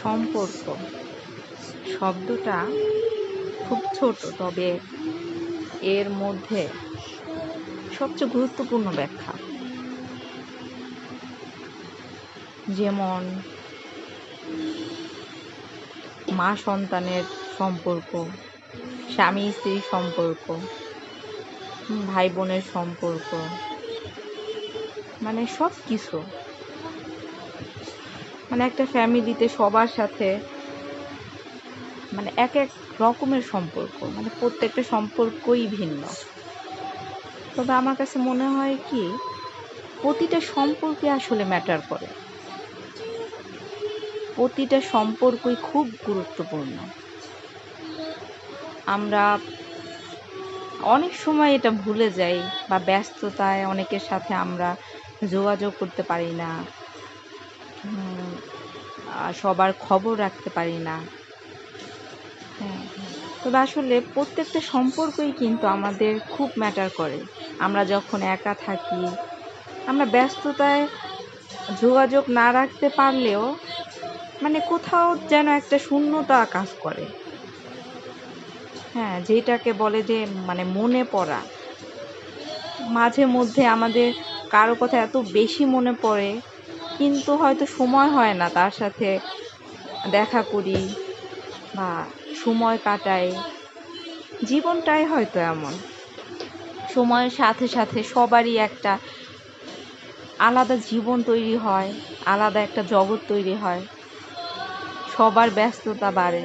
সম্পর্ক শব্দটা খুব ছোট, তবে এর মধ্যে সবচেয়ে গুরুত্বপূর্ণ ব্যাখ্যা। যেমন মা সন্তানের সম্পর্ক, স্বামী স্ত্রীর সম্পর্ক, ভাই বোনের সম্পর্ক, মানে সব কিছু, মানে একটা ফ্যামিলিতে সবার সাথে মানে এক এক রকমের সম্পর্ক, মানে প্রত্যেকটা সম্পর্কই ভিন্ন। তবে আমার কাছে মনে হয় কি, প্রতিটা সম্পর্কে আসলে ম্যাটার করে, প্রতিটা সম্পর্কই খুব গুরুত্বপূর্ণ। আমরা অনেক সময় এটা ভুলে যাই, বা ব্যস্ততায় অনেকের সাথে আমরা যোগাযোগ করতে পারি না, সবার খবর রাখতে পারি না। হ্যাঁ, তবে আসলে প্রত্যেকটা সম্পর্কই কিন্তু আমাদের খুব ম্যাটার করে। আমরা যখন একা থাকি, আমরা ব্যস্ততায় যোগাযোগ না রাখতে পারলেও মানে কোথাও যেন একটা শূন্যতা কাজ করে। হ্যাঁ, যেটাকে বলে যে মানে মনে পড়া। মাঝে মধ্যে আমাদের কারো কথা এত বেশি মনে পড়ে, কিন্তু হয়তো সময় হয় না তার সাথে দেখা করি বা সময় কাটাই। জীবনটাই হয়তো এমন, সময়ের সাথে সাথে সবারই একটা আলাদা জীবন তৈরি হয়, আলাদা একটা জগৎ তৈরি হয়, সবার ব্যস্ততা বাড়ে।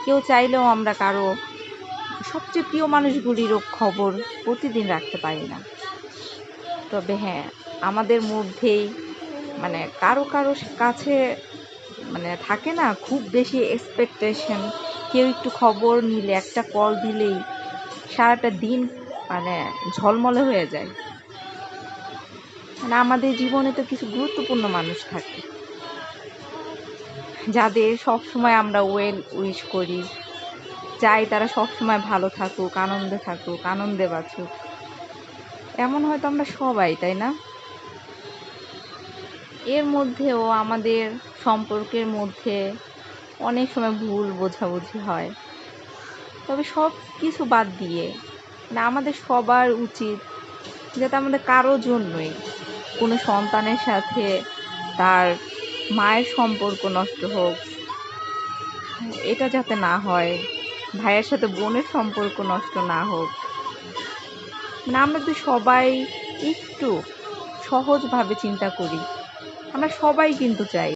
কেউ চাইলেও আমরা কারো সবচেয়ে প্রিয় মানুষগুলিরও খবর প্রতিদিন রাখতে পারি না। তবে হ্যাঁ, আমাদের মধ্যেই মানে কারো কারো কাছে মানে থাকে না খুব বেশি এক্সপেকটেশন। কেউ একটু খবর নিলে, একটা কল দিলেই সারাটা দিন মানে ঝলমলে হয়ে যায়। মানে আমাদের জীবনে তো কিছু গুরুত্বপূর্ণ মানুষ থাকে, যাদের সবসময় আমরা ওয়েল উইশ করি, চাই তারা সবসময় ভালো থাকুক, আনন্দে থাকুক, আনন্দে বাঁচুক। এমন হয়তো আমরা সবাই, তাই না? এর মধ্যেও আমাদের সম্পর্কের মধ্যে অনেক সময় ভুল বোঝাবুঝি হয়। তবে সব কিছু বাদ দিয়ে মানে আমাদের সবার উচিত যাতে আমাদের কারোর জন্যই কোনো সন্তানের সাথে তার মায়ের সম্পর্ক নষ্ট হোক, এটা যাতে না হয়, ভাইয়ের সাথে বোনের সম্পর্ক নষ্ট না হোক। মানে আমরা যদি সবাই একটু সহজভাবে চিন্তা করি, আমরা সবাই কিন্তু চাই